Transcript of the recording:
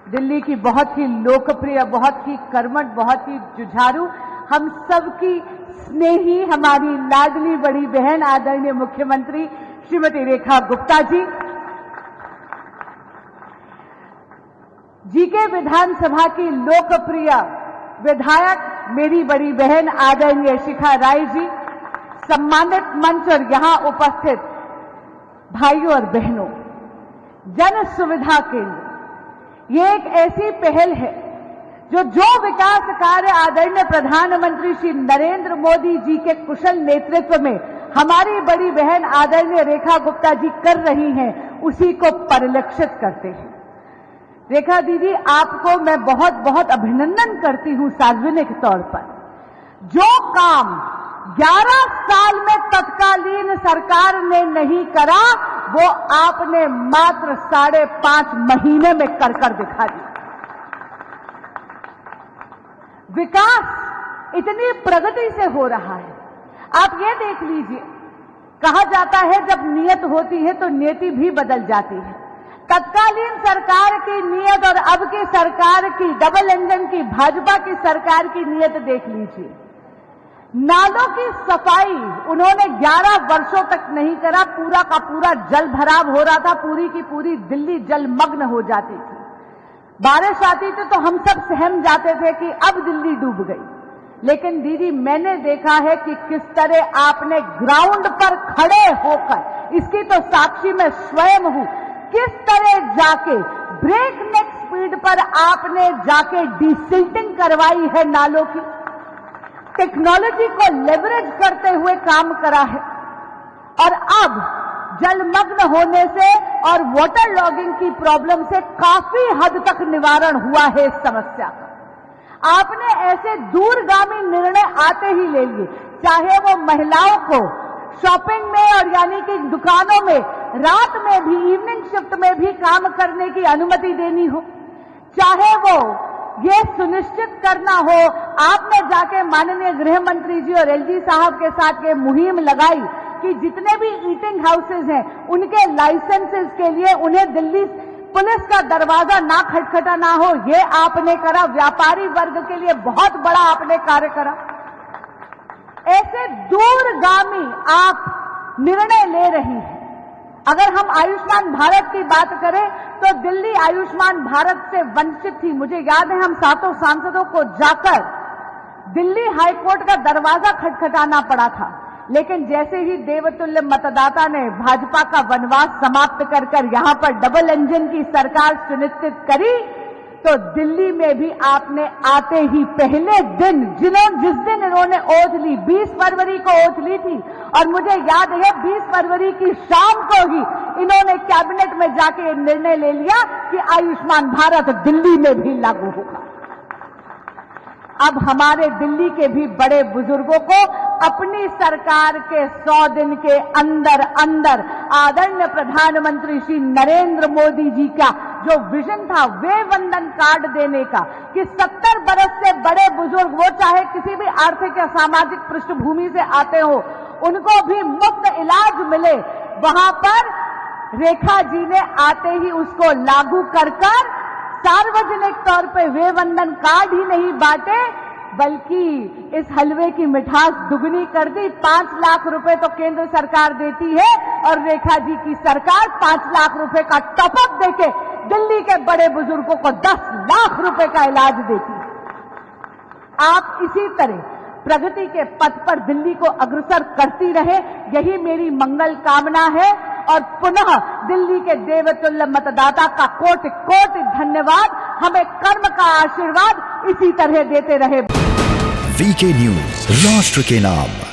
दिल्ली की बहुत ही लोकप्रिय, बहुत ही कर्मठ, बहुत ही जुझारू, हम सबकी स्नेही, हमारी लाडली बड़ी बहन आदरणीय मुख्यमंत्री श्रीमती रेखा गुप्ता जी के विधानसभा की लोकप्रिय विधायक मेरी बड़ी बहन आदरणीय शिखा राय जी, सम्मानित मंच और यहां उपस्थित भाइयों और बहनों, जन सुविधा केंद्र ये एक ऐसी पहल है जो विकास कार्य आदरणीय प्रधानमंत्री श्री नरेंद्र मोदी जी के कुशल नेतृत्व में हमारी बड़ी बहन आदरणीय रेखा गुप्ता जी कर रही हैं, उसी को परिलक्षित करते हैं। रेखा दीदी, आपको मैं बहुत बहुत अभिनंदन करती हूं सार्वजनिक तौर पर। जो काम 11 साल में तत्कालीन सरकार ने नहीं करा, वो आपने मात्र 5.5 महीने में कर दिखा दिया। विकास इतनी प्रगति से हो रहा है, आप ये देख लीजिए, कहा जाता है जब नियत होती है तो नियति भी बदल जाती है। तत्कालीन सरकार की नियत और अब की सरकार की, डबल इंजन की भाजपा की सरकार की नियत देख लीजिए। नालों की सफाई उन्होंने 11 वर्षों तक नहीं करा, पूरा का पूरा जल भराव हो रहा था, पूरी की पूरी दिल्ली जलमग्न हो जाती थी। बारिश आती थी तो हम सब सहम जाते थे कि अब दिल्ली डूब गई। लेकिन दीदी, मैंने देखा है कि किस तरह आपने ग्राउंड पर खड़े होकर, इसकी तो साक्षी मैं स्वयं हूं, किस तरह जाके ब्रेक नेक स्पीड पर आपने जाके डिसिल्टिंग करवाई है नालों की, टेक्नोलॉजी को लेवरेज करते हुए काम करा है। और अब जलमग्न होने से और वाटर लॉगिंग की प्रॉब्लम से काफी हद तक निवारण हुआ है इस समस्या का। आपने ऐसे दूरगामी निर्णय आते ही ले लिए, चाहे वो महिलाओं को शॉपिंग में और यानी कि दुकानों में रात में भी, इवनिंग शिफ्ट में भी काम करने की अनुमति देनी हो, चाहे वो ये सुनिश्चित करना हो, आपने जाके माननीय गृह मंत्री जी और एलजी साहब के साथ ये मुहिम लगाई कि जितने भी ईटिंग हाउसेज हैं उनके लाइसेंसेस के लिए उन्हें दिल्ली पुलिस का दरवाजा ना खटखटाना हो, ये आपने करा। व्यापारी वर्ग के लिए बहुत बड़ा आपने कार्य करा। ऐसे दूरगामी आप निर्णय ले रही हैं। अगर हम आयुष्मान भारत की बात करें तो दिल्ली आयुष्मान भारत से वंचित थी। मुझे याद है हम 7 सांसदों को जाकर दिल्ली हाईकोर्ट का दरवाजा खटखटाना पड़ा था, लेकिन जैसे ही देवतुल्य मतदाता ने भाजपा का वनवास समाप्त कर यहां पर डबल इंजन की सरकार सुनिश्चित करी, तो दिल्ली में भी आपने आते ही पहले दिन, जिस दिन इन्होंने ओथ ली, 20 फरवरी को ओथ ली थी, और मुझे याद है 20 फरवरी की शाम को ही इन्होंने कैबिनेट में जाके निर्णय ले लिया कि आयुष्मान भारत दिल्ली में भी लागू होगा। अब हमारे दिल्ली के भी बड़े बुजुर्गों को अपनी सरकार के 100 दिन के अंदर अंदर आदरणीय प्रधानमंत्री श्री नरेंद्र मोदी जी का जो विजन था वे वंदन कार्ड देने का, कि 70 बरस से बड़े बुजुर्ग, वो चाहे किसी भी आर्थिक या सामाजिक पृष्ठभूमि से आते हो, उनको भी मुफ्त इलाज मिले। वहां पर रेखा जी ने आते ही उसको लागू कर सार्वजनिक तौर पे वे वंदन कार्ड ही नहीं बांटे, बल्कि इस हलवे की मिठास दुगनी कर दी। 5 लाख रुपए तो केंद्र सरकार देती है और रेखा जी की सरकार 5 लाख रुपए का टॉपअप देके दिल्ली के बड़े बुजुर्गों को 10 लाख रुपए का इलाज देती है। आप इसी तरह प्रगति के पथ पर दिल्ली को अग्रसर करती रहे, यही मेरी मंगल कामना है। और पुनः दिल्ली के देवतुल्य मतदाता का कोटि कोटि धन्यवाद। हमें कर्म का आशीर्वाद इसी तरह देते रहे। वीके न्यूज, राष्ट्र के नाम।